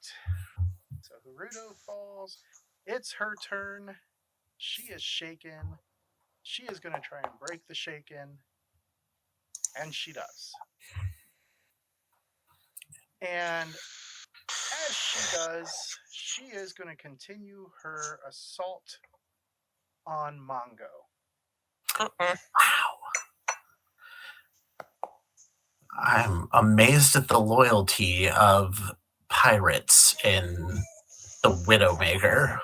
So Haruto falls. It's her turn. She is shaken. She is going to try and break the shaken. And she does. And as she does, she is going to continue her assault on Mongo. Wow. I'm amazed at the loyalty of pirates in the Widowmaker.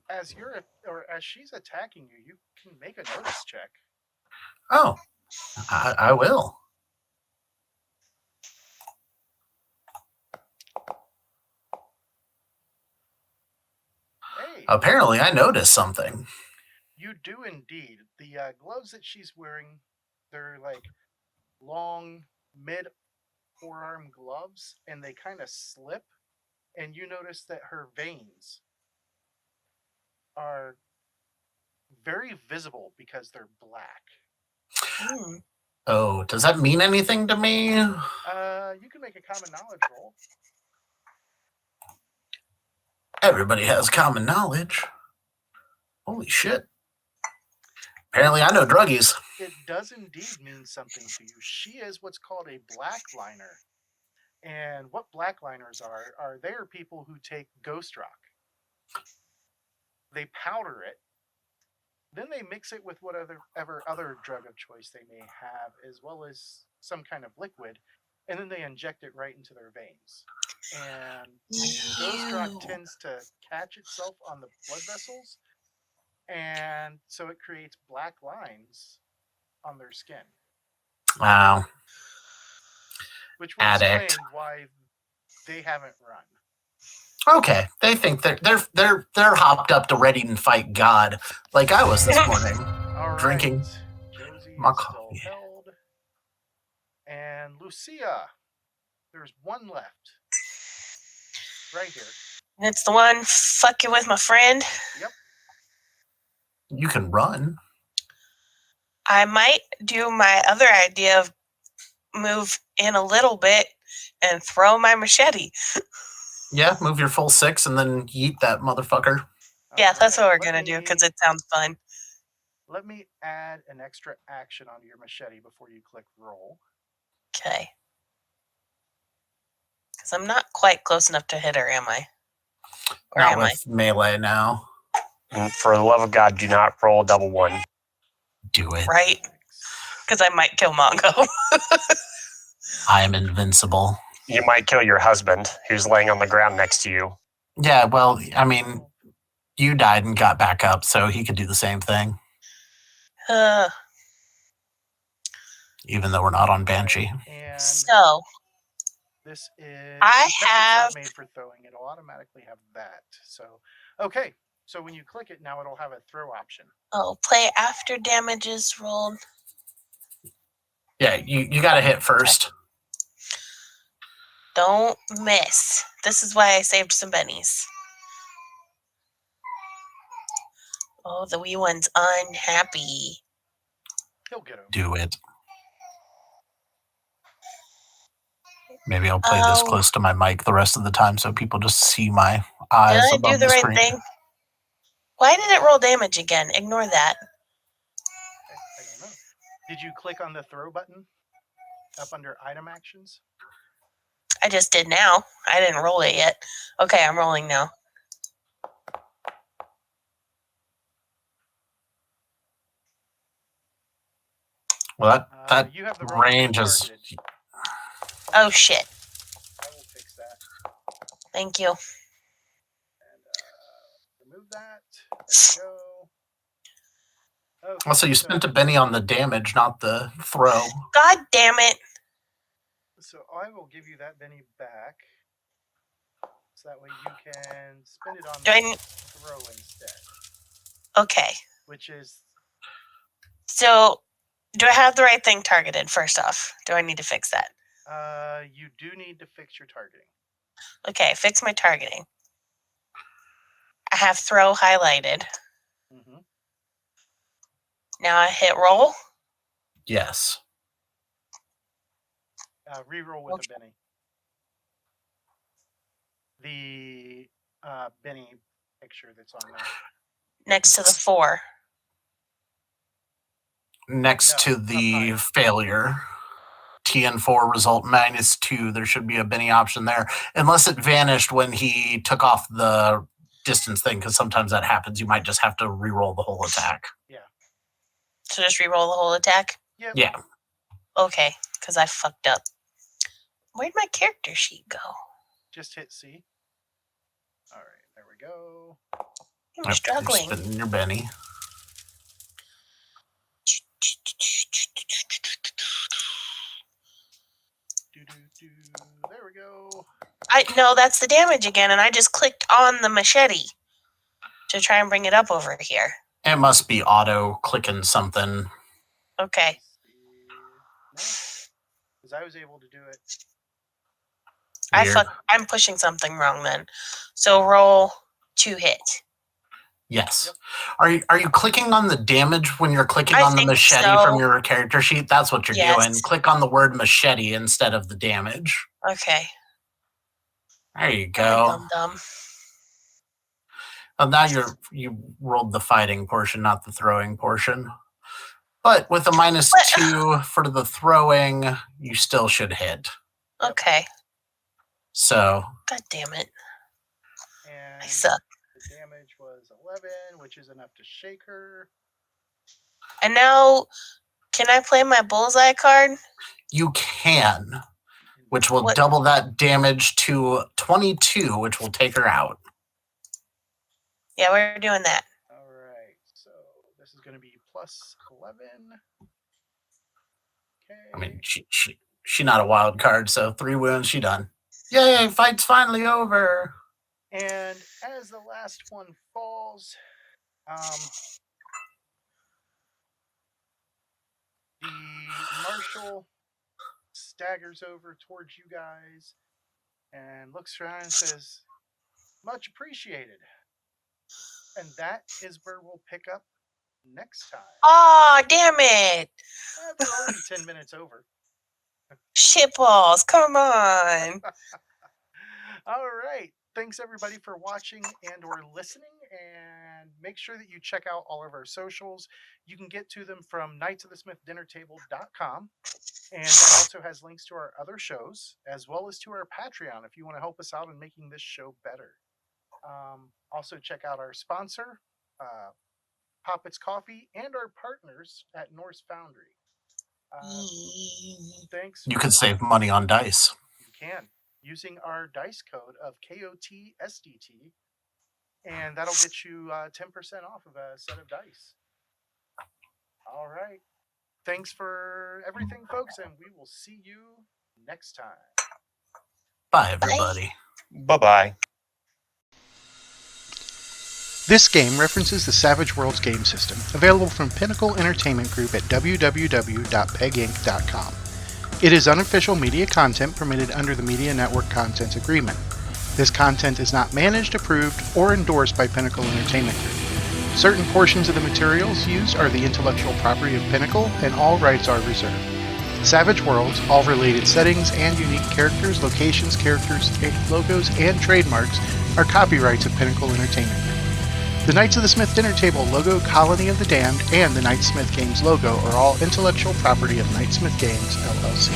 As she's attacking you, you can make a notice check. Oh, I will. Hey, Apparently, I noticed something. you do indeed. The gloves that she's wearing, they're like long mid forearm gloves, and they kind of slip. And you notice that her veins are very visible because they're black. Oh, does that mean anything to me? You can make a common knowledge roll. Everybody has common knowledge. Holy shit. Apparently, I know druggies. It does indeed mean something to you. She is what's called a blackliner. And what blackliners are they are people who take ghost rock. They powder it. Then they mix it with whatever other drug of choice they may have, as well as some kind of liquid, and then they inject it right into their veins. And ghost rock tends to catch itself on the blood vessels, and so it creates black lines on their skin. Wow. Which will explain why they haven't run. Okay, they think they're hopped up to ready to fight God, like I was this morning, drinking Josie my is coffee. still held. And Lucia, there's one left, right here. It's the one fucking with my friend. Yep. You can run. I might do my other idea of move in a little bit and throw my machete. Yeah, move your full 6 and then yeet that motherfucker. Yeah, that's what we're Let going to do me- because it sounds fun. Let me add an extra action onto your machete before you click roll. Okay. Because I'm not quite close enough to hit her, am I? Or Not am I? with melee now. And for the love of God, do not roll a double one. Do it. Right? Because I might kill Mongo. I am invincible. You might kill your husband, who's laying on the ground next to you. Yeah, well, I mean, you died and got back up, so he could do the same thing, even though we're not on Banshee. And So, this is I because it's have- not made for throwing, it'll automatically have that. So okay. So when you click it now it'll have a throw option. oh, play after damage is rolled. Yeah, you got to hit first. Don't miss. This is why I saved some bennies. Oh, the wee one's unhappy. He'll get over. Do it. Maybe I'll play this Oh. close to my mic the rest of the time so people just see my Did eyes I above do the right screen. thing? Why did it roll damage again? Ignore that. I don't know. Did you click on the throw button up under item actions? I just did now. I didn't roll it yet. Okay, I'm rolling now. Well, that you have the wrong range thing is... targeted. Oh, shit. I will fix that. Thank you. And remove that. There we go. Okay, Also, you spent a Benny on the damage, not the throw. God damn it. So I will give you that Benny back. So that way you can spend it on Do I the n- throw instead. Okay. Which is So, do I have the right thing targeted first off? Do I need to fix that? you do need to fix your targeting. Okay, fix my targeting. I have throw highlighted. Mm-hmm. Now I hit roll. Yes. Reroll with Okay. a Benny. The Benny picture that's on there. Next to the 4. Next No, to up the high. failure, TN4 result -2, there should be a Benny option there. Unless it vanished when he took off the distance thing, because sometimes that happens. You might just have to re-roll the whole attack. So just re-roll the whole attack? Yep. Yeah. Okay, because I fucked up. Where'd my character sheet go? Just hit C. All right, there we go. I'm You're struggling. spinning your Benny. There we go. No, that's the damage again, and I just clicked on the machete to try and bring it up over here. It must be auto clicking something. Okay. Because I was able to do it. Weird. I'm pushing something wrong then. So roll 2 hit. Yes. Yep. Are you clicking on the damage when you're clicking I on the think machete so. from your character sheet? That's what you're Yes. doing. Click on the word machete instead of the damage. Okay. There you I'm go. a dum-dum. Well, now you rolled the fighting portion, not the throwing portion. But with a -2 for the throwing, you still should hit. Okay. So God damn it. And I suck. the damage was 11, which is enough to shake her. And now, can I play my bullseye card? you can, which will What? double that damage to 22, which will take her out. Yeah, we're doing that. All right, so this is going to be plus 11. Okay. I mean, she not a wild card, so 3 wounds, she done. Yay, fight's finally over. And as the last one falls, the marshal staggers over towards you guys and looks around and says, "Much appreciated." And that is where we'll pick up next time. Aw, damn it. We're already 10 minutes over. Shitballs, come on. All right. Thanks everybody for watching and or listening, and And make sure that you check out all of our socials. You can get to them from knightsofthesmithdinnertable.com. And that also has links to our other shows, as well as to our Patreon if you want to help us out in making this show better. Also, check out our sponsor, Poppets Coffee, and our partners at Norse Foundry. Thanks. You can save money on dice. You can, using our dice code of KOTSDT, and that'll get you 10% off of a set of dice. All right. Thanks for everything, folks, and we will see you next time. Bye, everybody. Bye-bye. This game references the Savage Worlds game system, available from Pinnacle Entertainment Group at www.peginc.com. It is unofficial media content permitted under the Media Network Content Agreement. This content is not managed, approved, or endorsed by Pinnacle Entertainment Group. Certain portions of the materials used are the intellectual property of Pinnacle, and all rights are reserved. Savage Worlds, all related settings, and unique characters, locations, logos, and trademarks are copyrights of Pinnacle Entertainment Group. The Knights of the Smith Dinner Table logo, Colony of the Damned, and the Knightsmith Games logo are all intellectual property of Knightsmith Games, LLC.